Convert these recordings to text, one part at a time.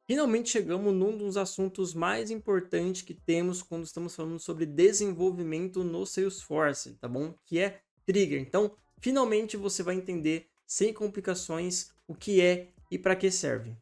Finalmente chegamos num dos assuntos mais importantes que temos quando estamos falando sobre desenvolvimento no Salesforce, tá bom? Que é trigger. Então, finalmente você vai entender sem complicações o que é e para que serve.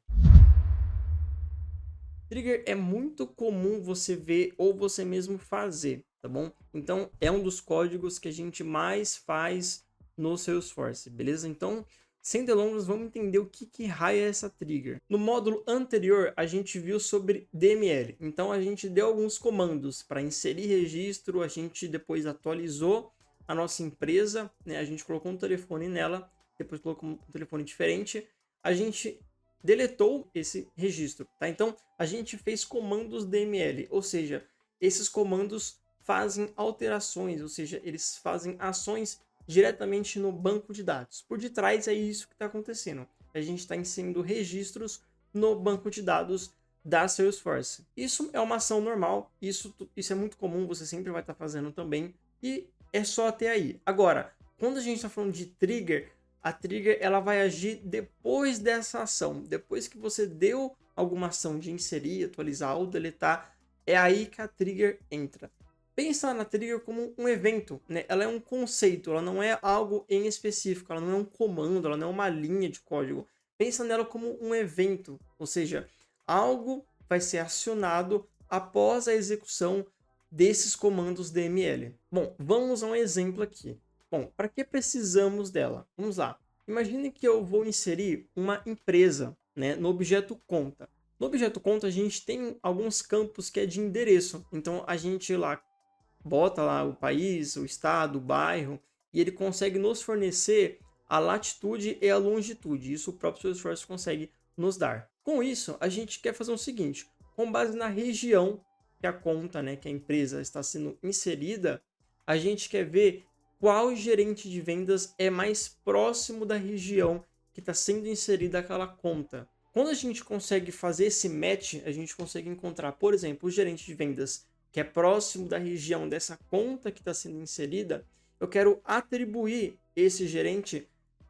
Trigger é muito comum você ver ou você mesmo fazer, tá bom? Então, é um dos códigos que a gente mais faz no Salesforce, beleza? Então, sem delongas, vamos entender o que raio é essa trigger. No módulo anterior, a gente viu sobre DML. Então, a gente deu alguns comandos para inserir registro, a gente depois atualizou a nossa empresa, né? A gente colocou um telefone nela, depois colocou um telefone diferente. A gente deletou esse registro, tá? Então, a gente fez comandos DML, ou seja, esses comandos fazem alterações, ou seja, eles fazem ações diretamente no banco de dados. Por detrás é isso que está acontecendo. A gente está inserindo registros no banco de dados da Salesforce. Isso é uma ação normal, isso é muito comum, você sempre vai estar fazendo também, e é só até aí. Agora, quando a gente está falando de trigger, a trigger ela vai agir depois dessa ação. Depois que você deu alguma ação de inserir, atualizar ou deletar, é aí que a trigger entra. Pensa na trigger como um evento, né? Ela é um conceito, ela não é algo em específico, ela não é um comando, ela não é uma linha de código. Pensa nela como um evento, ou seja, algo vai ser acionado após a execução desses comandos DML. Bom, vamos a um exemplo aqui. Bom, para que precisamos dela? Vamos lá. Imagine que eu vou inserir uma empresa, né, no objeto conta. No objeto conta, a gente tem alguns campos que é de endereço. Então, a gente lá bota lá o país, o estado, o bairro, e ele consegue nos fornecer a latitude e a longitude. Isso o próprio Salesforce consegue nos dar. Com isso, a gente quer fazer o seguinte, com base na região que a conta, né, que a empresa está sendo inserida, a gente quer ver qual gerente de vendas é mais próximo da região que está sendo inserida aquela conta. Quando a gente consegue fazer esse match, a gente consegue encontrar, por exemplo, o gerente de vendas que é próximo da região dessa conta que está sendo inserida, eu quero atribuir esse gerente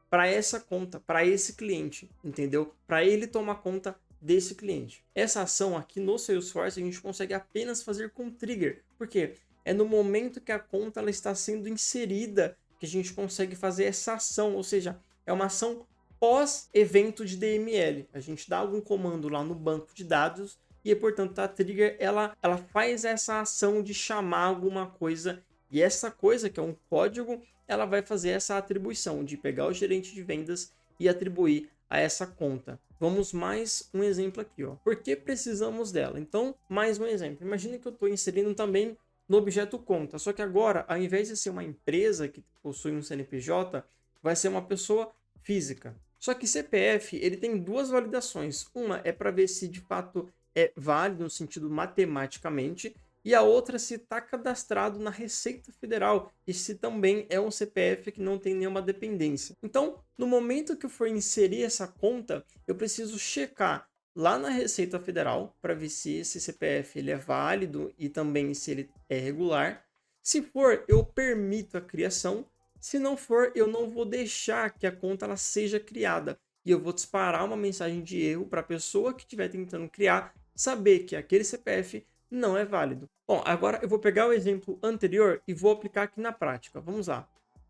para essa conta, para esse cliente, entendeu? Para ele tomar conta desse cliente. Essa ação aqui no Salesforce a gente consegue apenas fazer com trigger, porque é no momento que a conta ela está sendo inserida que a gente consegue fazer essa ação, ou seja, é uma ação pós-evento de DML. A gente dá algum comando lá no banco de dados e, portanto, a trigger ela faz essa ação de chamar alguma coisa e essa coisa, que é um código, ela vai fazer essa atribuição de pegar o gerente de vendas e atribuir a essa conta. Vamos mais um exemplo aqui, ó. Por que precisamos dela? Então, mais um exemplo. Imagina que eu estou inserindo também no objeto conta, só que agora, ao invés de ser uma empresa que possui um CNPJ, vai ser uma pessoa física. Só que CPF, ele tem duas validações. Uma é para ver se de fato é válido no sentido matematicamente, e a outra se está cadastrado na Receita Federal e se também é um CPF que não tem nenhuma dependência. Então, no momento que eu for inserir essa conta, eu preciso checar lá na Receita Federal para ver se esse CPF ele é válido e também se ele é regular. Se for, eu permito a criação. Se não for, eu não vou deixar que a conta ela seja criada. E eu vou disparar uma mensagem de erro para a pessoa que estiver tentando criar saber que aquele CPF não é válido. Bom, agora eu vou pegar o exemplo anterior e vou aplicar aqui na prática. Vamos lá.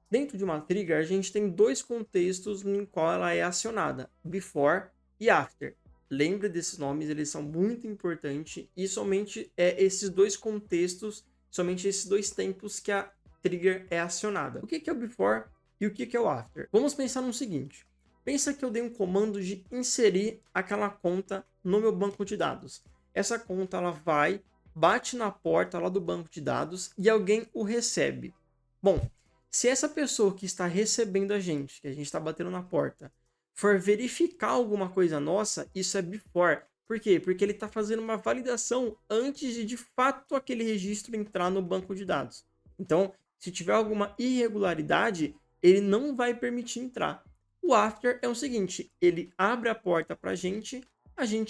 Dentro de uma trigger, a gente tem dois contextos em qual ela é acionada, before e after. Lembre desses nomes, eles são muito importantes e somente esses dois contextos, somente esses dois tempos que a trigger é acionada. O que é o before e o que é o after? Vamos pensar no seguinte. Pensa que eu dei um comando de inserir aquela conta no meu banco de dados. Essa conta ela vai, bate na porta lá do banco de dados e alguém o recebe. Bom, se essa pessoa que está recebendo a gente, que a gente está batendo na porta, for verificar alguma coisa nossa, isso é before. Por quê? Porque ele está fazendo uma validação antes de fato aquele registro entrar no banco de dados. Então, se tiver alguma irregularidade, ele não vai permitir entrar. O after é o seguinte, ele abre a porta para a gente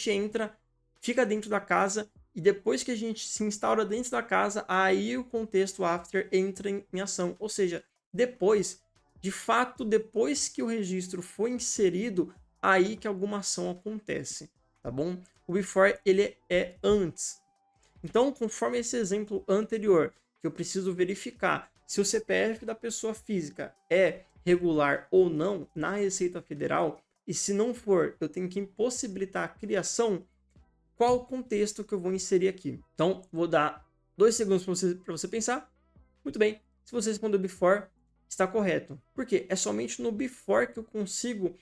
entra, fica dentro da casa e depois que a gente se instaura dentro da casa, aí o contexto after entra em ação. Ou seja, depois, de fato, depois que o registro foi inserido, aí que alguma ação acontece, tá bom? o before ele é antes. Então, conforme esse exemplo anterior, que eu preciso verificar se o CPF da pessoa física é regular ou não na Receita Federal, e se não for, eu tenho que impossibilitar a criação, qual o contexto que eu vou inserir aqui? Então, vou dar 2 segundos para você pensar. Muito bem, se você respondeu before, está correto. Por quê? É somente no before que eu consigo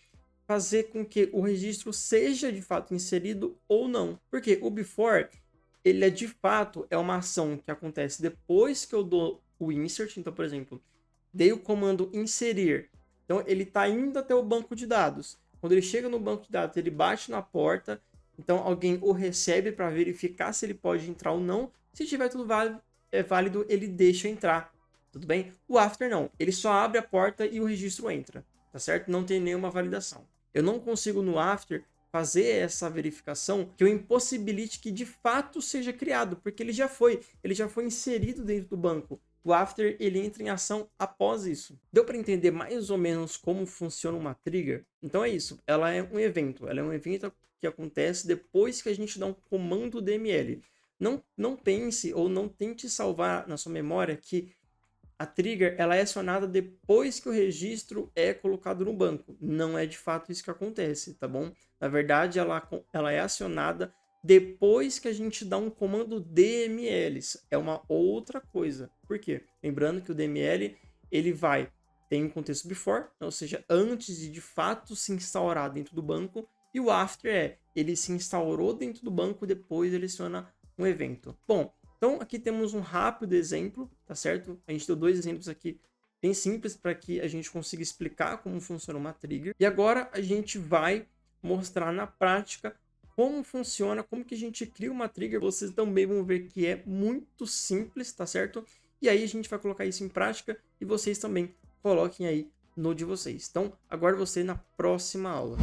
fazer com que o registro seja de fato inserido ou não. Porque o before, ele é de fato uma ação que acontece depois que eu dou o insert. Então, por exemplo, dei o comando inserir. Então, ele está indo até o banco de dados. Quando ele chega no banco de dados, ele bate na porta. Então, alguém o recebe para verificar se ele pode entrar ou não. Se tiver tudo válido, ele deixa entrar. Tudo bem? O after não. Ele só abre a porta e o registro entra. Tá certo? Não tem nenhuma validação. Eu não consigo no after fazer essa verificação que eu impossibilite que de fato seja criado, porque ele já foi inserido dentro do banco. O after, ele entra em ação após isso. Deu para entender mais ou menos como funciona uma trigger? Então é isso, ela é um evento que acontece depois que a gente dá um comando DML. Não pense ou não tente salvar na sua memória que a trigger ela é acionada depois que o registro é colocado no banco. Não é de fato isso que acontece, tá bom? Na verdade, ela é acionada depois que a gente dá um comando DMLs. É uma outra coisa. Por quê? Lembrando que o DML ele tem um contexto before, ou seja, antes de fato se instaurar dentro do banco, e o after ele se instaurou dentro do banco, depois ele aciona um evento. Bom, então aqui temos um rápido exemplo, tá certo? A gente deu 2 exemplos aqui bem simples para que a gente consiga explicar como funciona uma trigger. E agora a gente vai mostrar na prática como funciona, como que a gente cria uma trigger. Vocês também vão ver que é muito simples, tá certo? E aí a gente vai colocar isso em prática e vocês também coloquem aí no de vocês. Então, aguardo você na próxima aula.